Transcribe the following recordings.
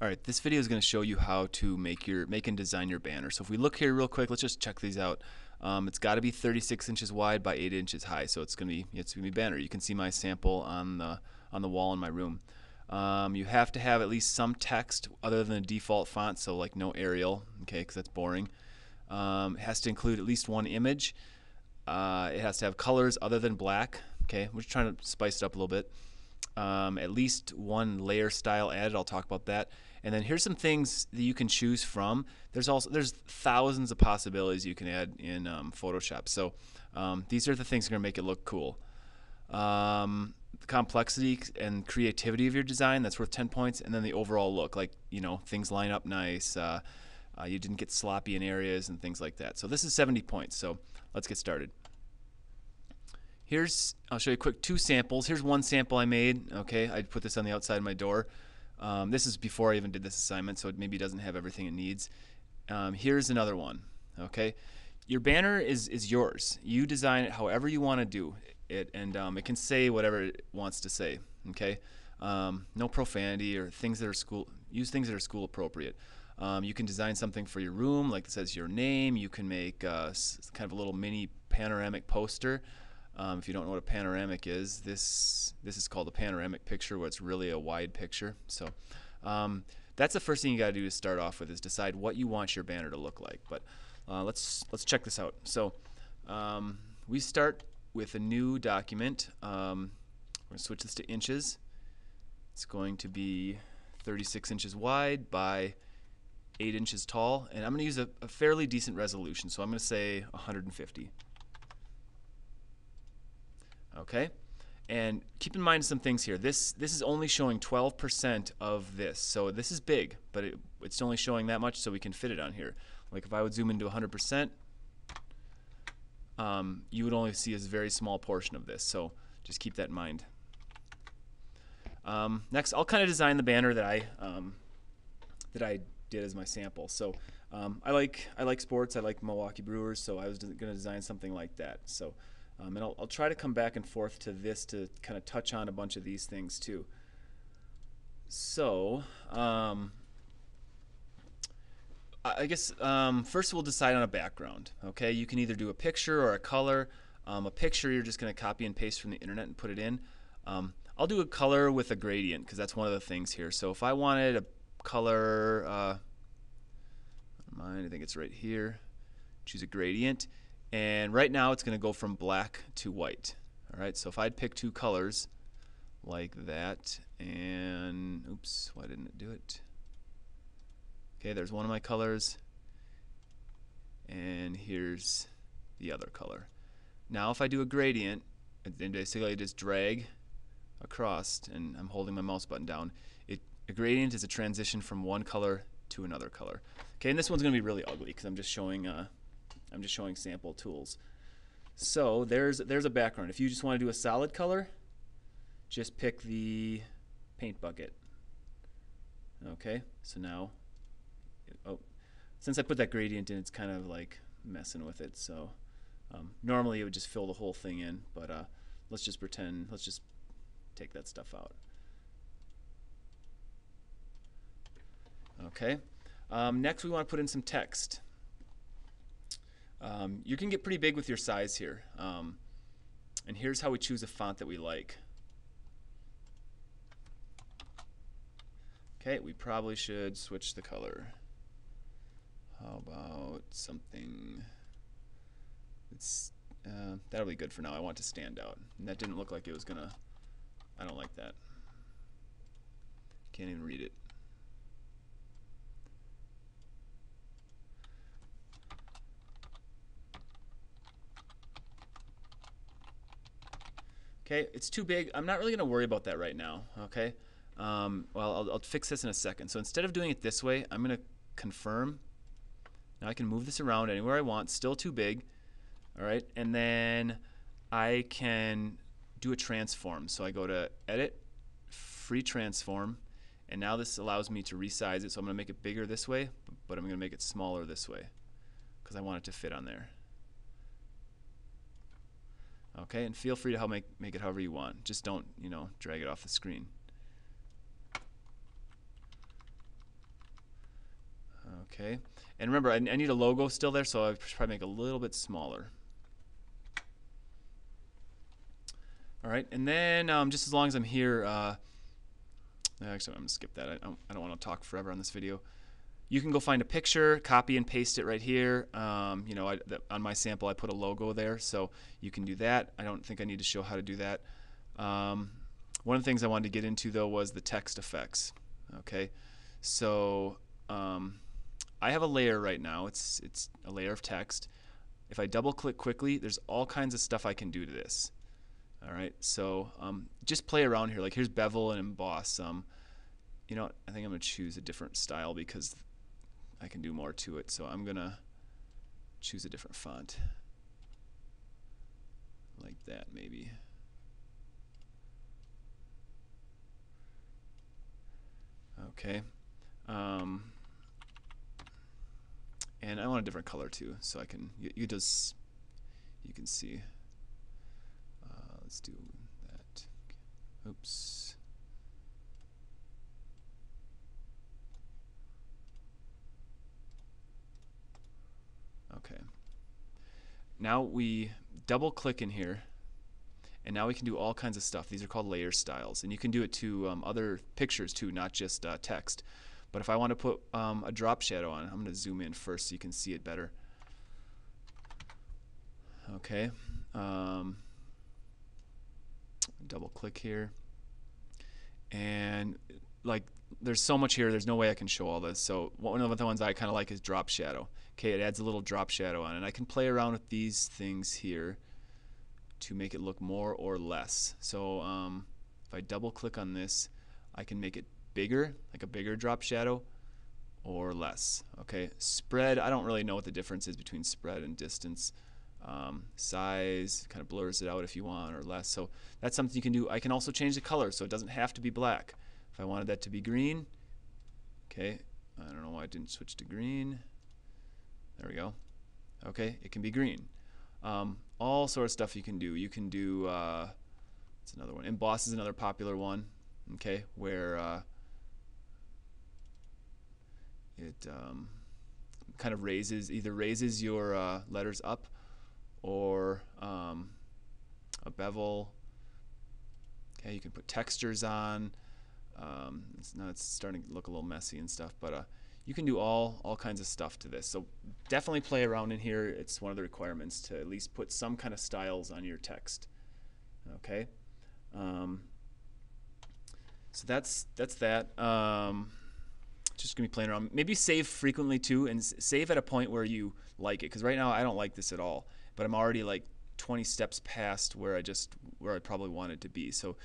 Alright, this video is going to show you how to make and design your banner. So if we look here real quick, let's just check these out. It's got to be 36 inches wide by 8 inches high, so it's going to be banner. You can see my sample on the wall in my room. You have to have at least some text other than the default font, so like no Arial, okay, because that's boring. It has to include at least one image. It has to have colors other than black. Okay, we're just trying to spice it up a little bit. At least one layer style added. I'll talk about that. And then here's some things that you can choose from. There's thousands of possibilities you can add in Photoshop. So these are the things that are going to make it look cool. The complexity and creativity of your design, that's worth 10 points. And then the overall look, like, you know, things line up nice. You didn't get sloppy in areas and things like that. So this is 70 points. So let's get started. I'll show you quick two samples. Here's one sample I made. Okay, I put this on the outside of my door. This is before I even did this assignment, so it maybe doesn't have everything it needs. Here's another one. Okay, your banner is yours. You design it however you want to do it, and it can say whatever it wants to say. Okay, no profanity or things that are school. Use things that are school appropriate. You can design something for your room, like it says your name. You can make kind of a little mini panoramic poster. If you don't know what a panoramic is, this is called a panoramic picture, where it's really a wide picture. So that's the first thing you got to do to start off with, is decide what you want your banner to look like. But let's check this out. So we start with a new document. We're going to switch this to inches. It's going to be 36 inches wide by 8 inches tall, and I'm going to use a fairly decent resolution. So I'm going to say 150. Okay, and keep in mind some things here. This is only showing 12% of this, so this is big, but it's only showing that much, so we can fit it on here. Like if I would zoom into 100%, you would only see a very small portion of this, so just keep that in mind. Next, I'll kind of design the banner that I did as my sample. So I like sports. I like Milwaukee Brewers, so I was going to design something like that. So. And I'll try to come back and forth to this to kind of touch on a bunch of these things too. So I guess first we'll decide on a background. Okay, you can either do a picture or a color. A picture, you're just going to copy and paste from the internet and put it in. I'll do a color with a gradient, because that's one of the things here. So if I wanted a color, I think it's right here. Choose a gradient. And right now it's going to go from black to white. All right, so if I'd pick two colors like that, and oops, why didn't it do it? Okay, there's one of my colors, and here's the other color. Now if I do a gradient, and basically I just drag across, and I'm holding my mouse button down, a gradient is a transition from one color to another color. Okay, and this one's going to be really ugly because I'm just showing sample tools. So there's a background. If you just want to do a solid color, just pick the paint bucket. Okay, so now, since I put that gradient in, it's kind of like messing with it. So normally it would just fill the whole thing in, but let's just take that stuff out. Okay, next we want to put in some text. You can get pretty big with your size here. And here's how we choose a font that we like. Okay, we probably should switch the color. How about something that'll be good for now. I want it to stand out. And that didn't look like it was gonna. I don't like that. Can't even read it. Okay, it's too big. I'm not really going to worry about that right now. Okay, well, I'll fix this in a second. So instead of doing it this way, I'm going to confirm. Now I can move this around anywhere I want. Still too big. All right, and then I can do a transform. So I go to Edit, Free Transform, and now this allows me to resize it. So I'm going to make it bigger this way, but I'm going to make it smaller this way because I want it to fit on there. Okay, and feel free to make it however you want. Just don't, drag it off the screen. Okay, and remember, I need a logo still there, so I should probably make it a little bit smaller. All right, and then just as long as I'm here, actually I'm gonna skip that. I don't want to talk forever on this video. You can go find a picture, copy and paste it right here. You know, on my sample I put a logo there, so you can do that. I don't think I need to show how to do that. One of the things I wanted to get into though was the text effects. Okay, so I have a layer right now. It's a layer of text. If I double click quickly, there's all kinds of stuff I can do to this. All right, so just play around here. Like here's bevel and emboss. You know, I think I'm gonna choose a different style because I can do more to it. So I'm gonna choose a different font, like that maybe. Okay, and I want a different color too, so I can you can see. Let's do that. Oops. Okay. Now we double click in here, and now we can do all kinds of stuff. These are called layer styles, and you can do it to other pictures too, not just text. But if I want to put a drop shadow on, I'm going to zoom in first so you can see it better. Okay. Double click here, and like there's so much here, there's no way I can show all this. So one of the ones I kind of like is drop shadow. Okay, it adds a little drop shadow on, and I can play around with these things here to make it look more or less. So if I double click on this, I can make it bigger, like a bigger drop shadow, or less. Okay, spread, I don't really know what the difference is between spread and distance. Size kind of blurs it out if you want, or less. So that's something you can do. I can also change the color, so it doesn't have to be black. If I wanted that to be green, okay, I don't know why I didn't switch to green. There we go. Okay, it can be green. All sorts of stuff you can do. You can do, it's another one. Emboss is another popular one, okay, where it kind of either raises your letters up, or a bevel. Okay, you can put textures on. It's starting to look a little messy and stuff, but you can do all kinds of stuff to this. So definitely play around in here. It's one of the requirements to at least put some kind of styles on your text. Okay, so that's that. Just gonna be playing around. Maybe save frequently too, and save at a point where you like it. Because right now I don't like this at all, but I'm already like 20 steps past where I probably want it to be. So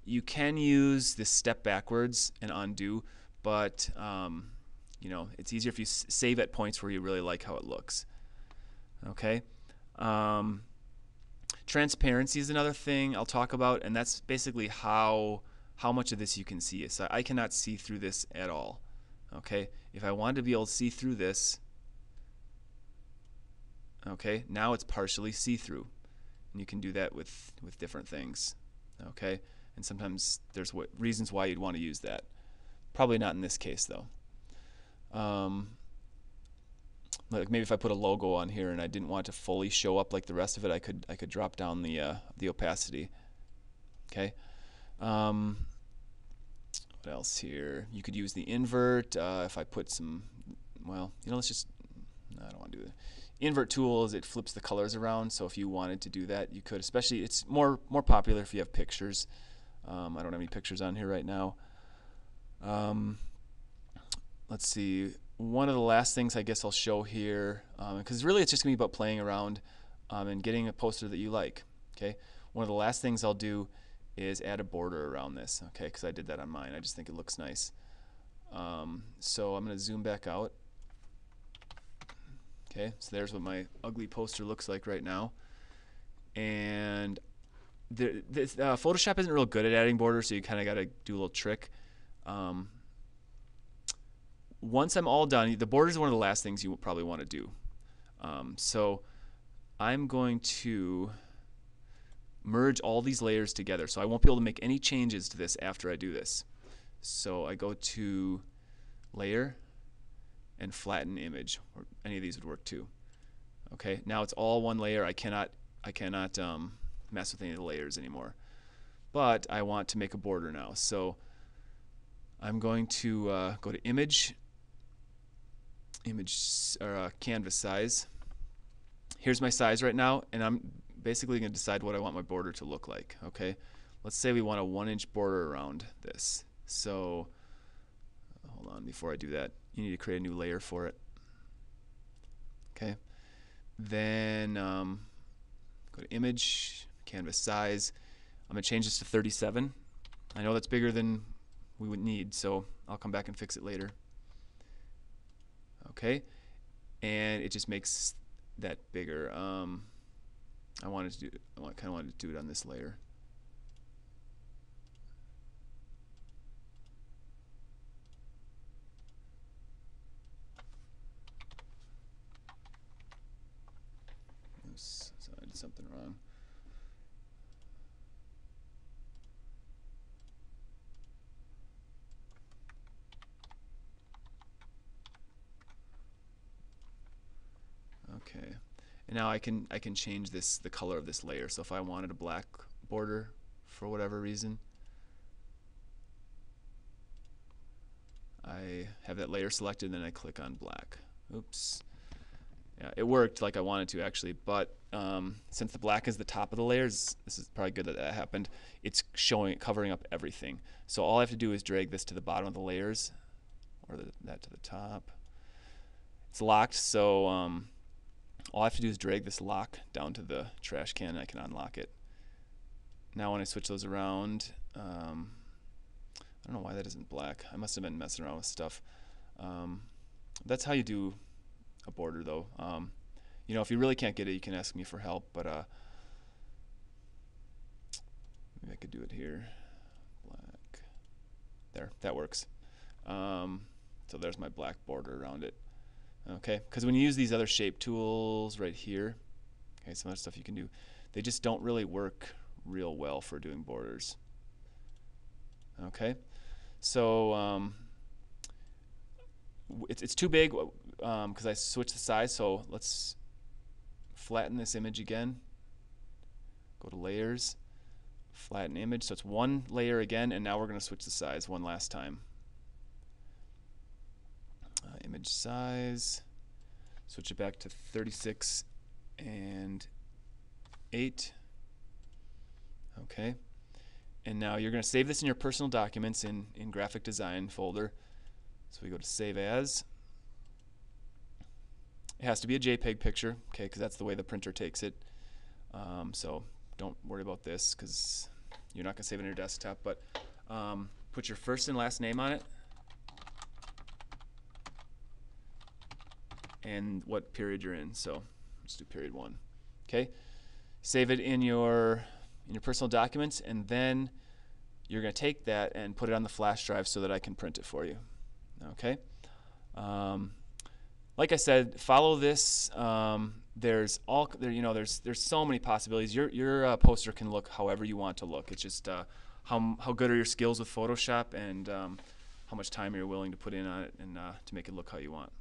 you can use this step backwards and undo, but you know, it's easier if you save at points where you really like how it looks. Okay. Transparency is another thing I'll talk about, and that's basically how much of this you can see. So I cannot see through this at all. Okay, if I wanted to be able to see through this, okay, now it's partially see-through, and you can do that with different things. Okay, and sometimes there's reasons why you'd want to use that. Probably not in this case though. Like maybe if I put a logo on here and I didn't want it to fully show up like the rest of it, I could drop down the opacity. Okay. What else here? You could use the invert. If I put some, well, you know, I don't want to do that. Invert tool is it flips the colors around, so if you wanted to do that, you could. Especially, it's more popular if you have pictures. I don't have any pictures on here right now. Let's see. One of the last things I guess I'll show here, because really it's just going to be about playing around and getting a poster that you like. Okay. One of the last things I'll do is add a border around this, okay, because I did that on mine. I just think it looks nice. So I'm going to zoom back out. Okay, so there's what my ugly poster looks like right now. And Photoshop isn't real good at adding borders, so you kind of got to do a little trick. Once I'm all done, the border is one of the last things you will probably want to do. So I'm going to merge all these layers together, so I won't be able to make any changes to this after I do this. So I go to Layer, and flatten image, or any of these would work too. Okay, now it's all one layer. I cannot mess with any of the layers anymore. But I want to make a border now, so I'm going to go to image or canvas size. Here's my size right now, and I'm basically going to decide what I want my border to look like. Okay, let's say we want a 1-inch border around this. So hold on, before I do that, you need to create a new layer for it. Okay, then go to image, canvas size. I'm going to change this to 37. I know that's bigger than we would need, so I'll come back and fix it later. Okay, and it just makes that bigger. I kind of wanted to do it on this layer. Oops, so I did something wrong. Okay, and now I can change the color of this layer. So if I wanted a black border for whatever reason, I have that layer selected, and then I click on black. Oops. Yeah, it worked like I wanted to actually, but since the black is the top of the layers, this is probably good that that happened. It's covering up everything. So all I have to do is drag this to the bottom of the layers, or that to the top. It's locked, so all I have to do is drag this lock down to the trash can, and I can unlock it. Now when I switch those around, I don't know why that isn't black. I must have been messing around with stuff. That's how you do a border, though. You know, if you really can't get it, you can ask me for help, but maybe I could do it here. Black. There, that works. So there's my black border around it. Okay, because when you use these other shape tools right here, okay, some other stuff you can do, they just don't really work real well for doing borders. Okay, so it's too big because I switched the size, so let's flatten this image again. Go to layers, flatten image, so it's one layer again, and now we're going to switch the size one last time. Image size, switch it back to 36 and 8. Okay, and now you're going to save this in your personal documents in graphic design folder. So we go to save as. It has to be a JPEG picture, okay, because that's the way the printer takes it. So don't worry about this because you're not going to save it on your desktop, but put your first and last name on it and what period you're in. So let's do period 1. Okay, save it in your personal documents, and then you're going to take that and put it on the flash drive so that I can print it for you. Okay. Like I said, follow this. There's so many possibilities. Your poster can look however you want to look. It's just how good are your skills with Photoshop and how much time you're willing to put in on it and to make it look how you want.